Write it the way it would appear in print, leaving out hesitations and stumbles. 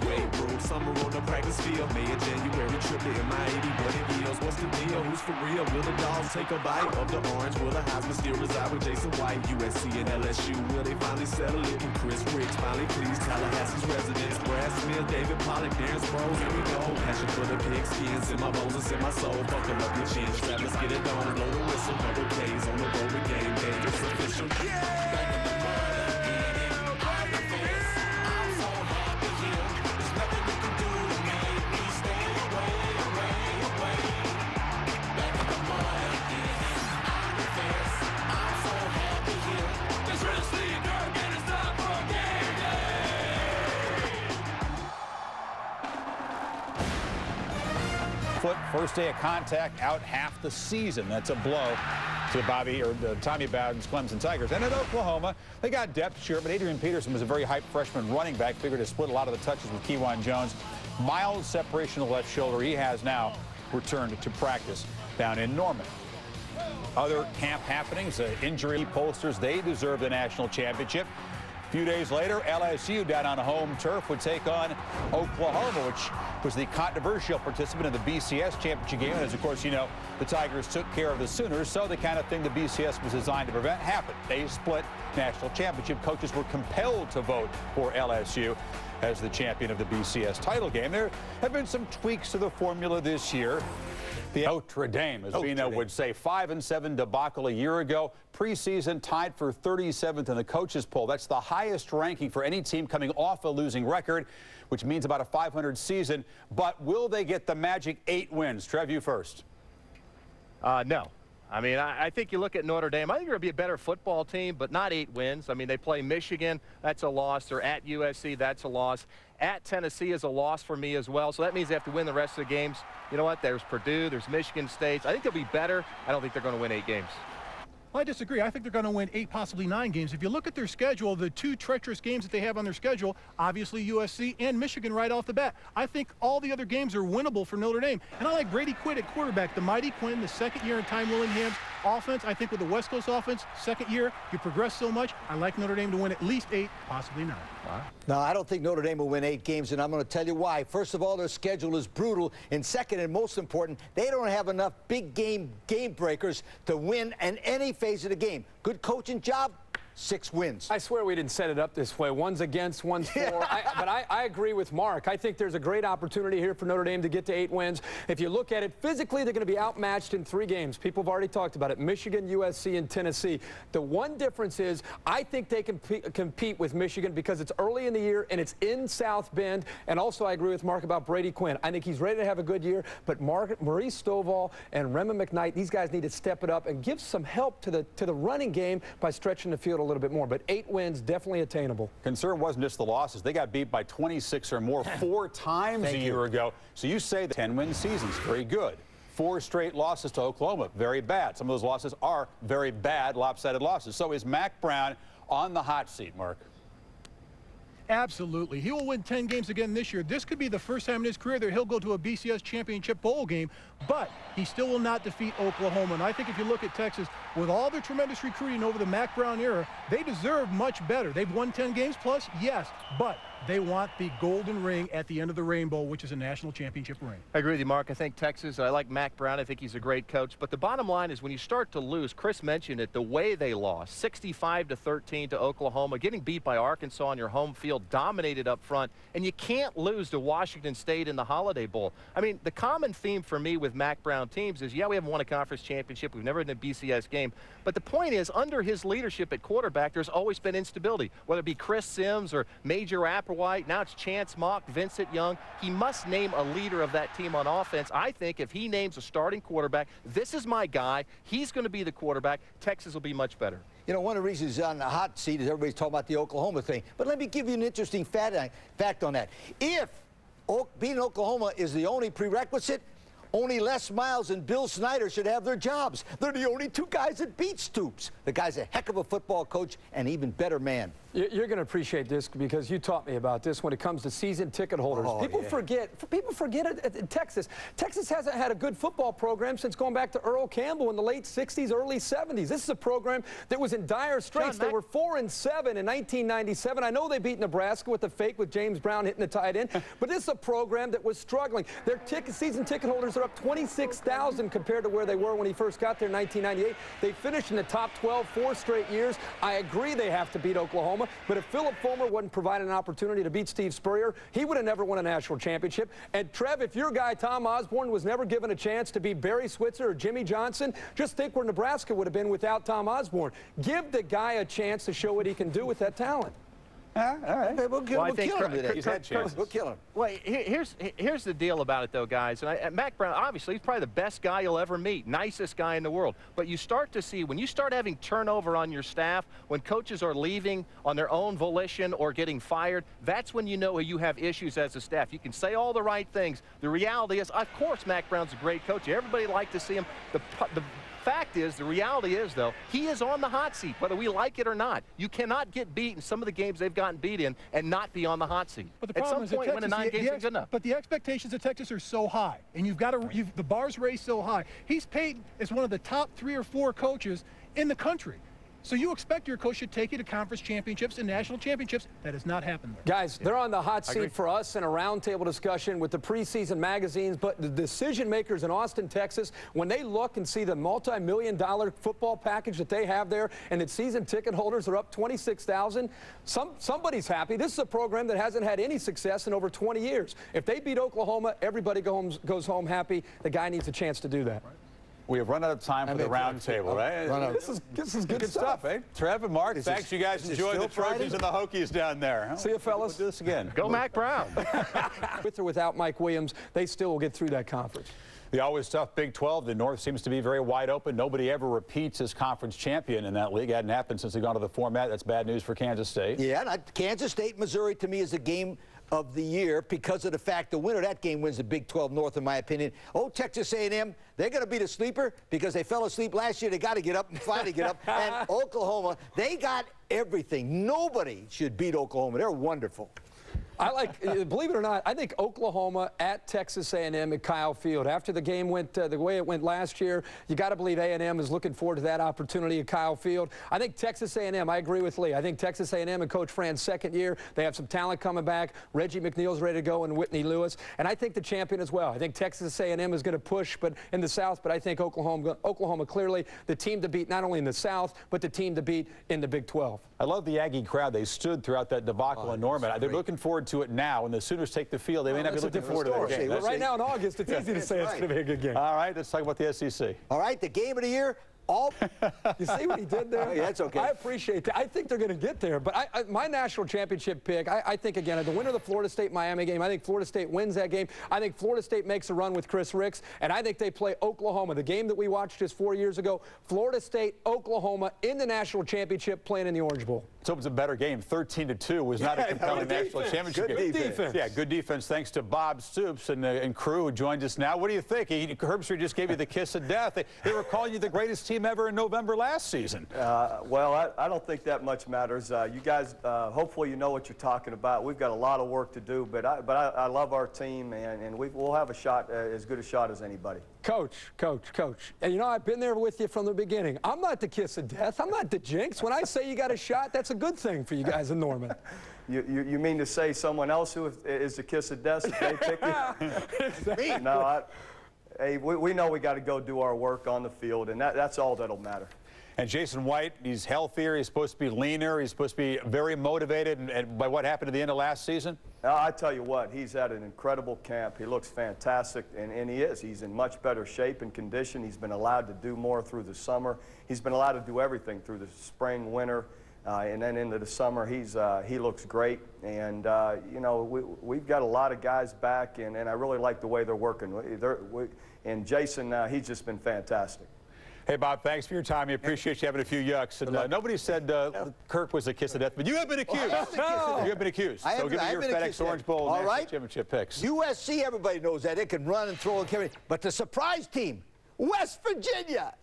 weight room. Summer on the practice field. May and January trip to MI-80. What it yields. What's the deal? Who's for real? Will the dogs take a bite of the orange? Will the Heisman still reside with Jason White? USC and LSU, will they finally settle it? Can Chris Ricks finally please Tallahassee's residents? Brad Smith, David Pollock, Darren Sproles, here we go. Passion for the pigskins in my bones and in my soul. Buckle up your chin strap, let's get it on. Blow the whistle, double K's on the road with game day. It's official. Yeah! First day of contact, out half the season. That's a blow to the Tommy Bowden's Clemson Tigers. And at Oklahoma, they got depth, sure, but Adrian Peterson was a very hyped freshman running back. Figured to split a lot of the touches with Kewan Jones. Mild separation of the left shoulder. He has now returned to practice down in Norman. Other camp happenings, injury posters, they deserve the national championship. A few days later, LSU down on home turf would take on Oklahoma, which was the controversial participant in the BCS championship game. And as, of course, you know, the Tigers took care of the Sooners, so the kind of thing the BCS was designed to prevent happened. They split national championship. Coaches were compelled to vote for LSU as the champion of the BCS title game. There have been some tweaks to the formula this year. The Notre Dame, as Vino would say, 5-7 debacle a year ago. Preseason tied for 37th in the coaches poll. That's the highest ranking for any team coming off a losing record, which means about a 500 season. But will they get the magic 8 wins? Trev, you first. No. I mean, I think you look at Notre Dame, I think they're going to be a better football team, but not 8 wins. I mean, they play Michigan, that's a loss. They're at USC, that's a loss. At Tennessee is a loss for me as well, so that means they have to win the rest of the games. You know what? There's Purdue, there's Michigan State. I think they'll be better. I don't think they're going to win 8 games. Well, I disagree. I think they're going to win 8, possibly 9 games. If you look at their schedule, the 2 treacherous games that they have on their schedule, obviously USC and Michigan right off the bat. I think all the other games are winnable for Notre Dame. And I like Brady Quinn at quarterback. The mighty Quinn, the second year in Ty Willingham's offense. I think with the West Coast offense, second year, you progress so much. I like Notre Dame to win at least 8, possibly 9. Wow. No, I don't think Notre Dame will win 8 games, and I'm going to tell you why. First of all, their schedule is brutal. And second, and most important, they don't have enough big game breakers to win in any phase of the game. Good coaching job, 6 wins. I swear we didn't set it up this way. One's against, one's for. But I agree with Mark. I think there's a great opportunity here for Notre Dame to get to 8 wins. If you look at it, physically, they're going to be outmatched in 3 games. People have already talked about it. Michigan, USC, and Tennessee. The one difference is I think they can compete with Michigan because it's early in the year and it's in South Bend. And also I agree with Mark about Brady Quinn. I think he's ready to have a good year. But Maurice Stovall and Rema McKnight, these guys need to step it up and give some help to the running game by stretching the field a little bit more, but 8 wins definitely attainable. Concern wasn't just the losses. They got beat by 26 or more 4 times a year ago. So you say the 10-win season's very good. 4 straight losses to Oklahoma, very bad. Some of those losses are very bad, lopsided losses. So is Mack Brown on the hot seat, Mark? Absolutely. He will win 10 games again this year. This could be the first time in his career that he'll go to a BCS championship bowl game, but he still will not defeat Oklahoma. And I think if you look at Texas, with all their tremendous recruiting over the Mack Brown era, they deserve much better. They've won 10 games plus, yes, but they want the golden ring at the end of the rainbow, which is a national championship ring. I agree with you, Mark. I think Texas, I like Mack Brown. I think he's a great coach. But the bottom line is when you start to lose, Chris mentioned it, the way they lost, 65-13 to Oklahoma, getting beat by Arkansas on your home field, dominated up front, and you can't lose to Washington State in the Holiday Bowl. I mean, the common theme for me with Mack Brown teams is, yeah, we haven't won a conference championship. We've never been in a BCS game. But the point is, under his leadership at quarterback, there's always been instability, whether it be Chris Sims or Major Applewhite. Now it's Chance Mock, Vincent Young. He must name a leader of that team on offense. I think if he names a starting quarterback, this is my guy. He's going to be the quarterback. Texas will be much better. You know, one of the reasons he's on the hot seat is everybody's talking about the Oklahoma thing. But let me give you an interesting fact on that. If beating Oklahoma is the only prerequisite, Only Les Miles and Bill Snyder should have their jobs. They're the only two guys that beat Stoops. The guy's a heck of a football coach and even better man. You're going to appreciate this because you taught me about this when it comes to season ticket holders. People forget it in Texas. Texas hasn't had a good football program since going back to Earl Campbell in the late 60s, early 70s. This is a program that was in dire straits. They were 4-7 in 1997. I know they beat Nebraska with the fake with James Brown hitting the tight end, but this is a program that was struggling. Their season ticket holders are up 26,000 compared to where they were when he first got there in 1998. They finished in the top 12 4 straight years. I agree they have to beat Oklahoma. But if Philip Fulmer wasn't provided an opportunity to beat Steve Spurrier, he would have never won a national championship. And Trev, if your guy Tom Osborne was never given a chance to beat Barry Switzer or Jimmy Johnson, just think where Nebraska would have been without Tom Osborne. Give the guy a chance to show what he can do with that talent. All right. Okay, we'll kill him today. He's had chances. We'll kill him. Well, here's the deal about it, though, guys. And Mac Brown, obviously, he's probably the best guy you'll ever meet, nicest guy in the world. But you start to see, when you start having turnover on your staff, when coaches are leaving on their own volition or getting fired, that's when you know you have issues as a staff. You can say all the right things. The reality is, of course, Mac Brown's a great coach. Everybody liked to see him. The fact is, the reality is, though, he is on the hot seat, whether we like it or not. You cannot get beat in some of the games they've gotten beat in and not be on the hot seat. But the problem at some point, winning 9 games is good enough. But the expectations of Texas are so high, and the bar's raised so high. He's paid as one of the top 3 or 4 coaches in the country. So you expect your coach should take you to conference championships and national championships. That has not happened there. Guys, they're on the hot seat for us in a roundtable discussion with the preseason magazines, but the decision makers in Austin, Texas, when they look and see the multi-million-dollar football package that they have there and that season ticket holders are up 26,000, somebody's happy. This is a program that hasn't had any success in over 20 years. If they beat Oklahoma, everybody goes home happy. The guy needs a chance to do that. Right. We have run out of time for the roundtable, right? This is good stuff, eh? Trev and Mark, thanks. You guys enjoy the trophies and the Hokies down there. See you, fellas. We'll do this again. Go Mac Brown. With or without Mike Williams, they still will get through that conference. The always tough Big 12, the North seems to be very wide open. Nobody ever repeats as conference champion in that league. It hadn't happened since they've gone to the format. That's bad news for Kansas State. Yeah, Kansas State, Missouri, to me, is a game of the year because of the fact the winner of that game wins the Big 12 North, in my opinion. Oh, Texas A&M, they're going to beat a sleeper because they fell asleep last year. They got to get up and finally get up. And Oklahoma, they got everything. Nobody should beat Oklahoma. They're wonderful. I like, believe it or not, I think Oklahoma at Texas A&M at Kyle Field. After the game went the way it went last year, you got to believe A&M is looking forward to that opportunity at Kyle Field. I think Texas A&M, I agree with Lee. I think Texas A&M and Coach Fran's second year, they have some talent coming back. Reggie McNeil's ready to go and Whitney Lewis. And I think the champion as well. I think Texas A&M is going to push but in the South, but I think Oklahoma clearly the team to beat not only in the South, but the team to beat in the Big 12. I love the Aggie crowd. They stood throughout that debacle in Norman. They're looking forward to it now. When the Sooners take the field, they may not be looking forward to that game. Well, right now in August, it's easy to say it's going to be a good game. All right, let's talk about the SEC. All right, the game of the year. You see what he did there? Yeah, that's okay. I appreciate that. I think they're going to get there. But my national championship pick, I think, again, at the winner of the Florida State-Miami game, I think Florida State wins that game. I think Florida State makes a run with Chris Ricks. And I think they play Oklahoma. The game that we watched just 4 years ago, Florida State, Oklahoma in the national championship playing in the Orange Bowl. So it was a better game. 13-2 was not a compelling national championship game. Good defense. Yeah, good defense. Thanks to Bob Stoops and crew who joined us now. What do you think? Herbstreit just gave you the kiss of death. They were calling you the greatest team ever in November last season. Well, I don't think that much matters. You guys, hopefully you know what you're talking about. We've got a lot of work to do, but I love our team, and we'll have a shot, as good a shot as anybody. Coach. And you know, I've been there with you from the beginning. I'm not the kiss of death. I'm not the jinx. When I say you got a shot, that's a good thing for you guys in Norman. You mean to say someone else who is the kiss of death if they pick you? Exactly. No, hey, we know we got to go do our work on the field, and that's all that'll matter. And Jason White, he's healthier, he's supposed to be leaner, he's supposed to be very motivated, and by what happened at the end of last season? I tell you what, he's had an incredible camp. He looks fantastic, and he is. He's in much better shape and condition. He's been allowed to do more through the summer. He's been allowed to do everything through the spring, winter, and then into the summer. He looks great, and you know, we've got a lot of guys back, and I really like the way they're working. And Jason, he's just been fantastic. Hey, Bob, thanks for your time. We appreciate you having a few yucks. And nobody said Kirk was a kiss of death, but you have been accused. You have been accused. So give me your FedEx Orange Bowl National Championship picks. USC, everybody knows that. It can run and throw and carry. But the surprise team, West Virginia.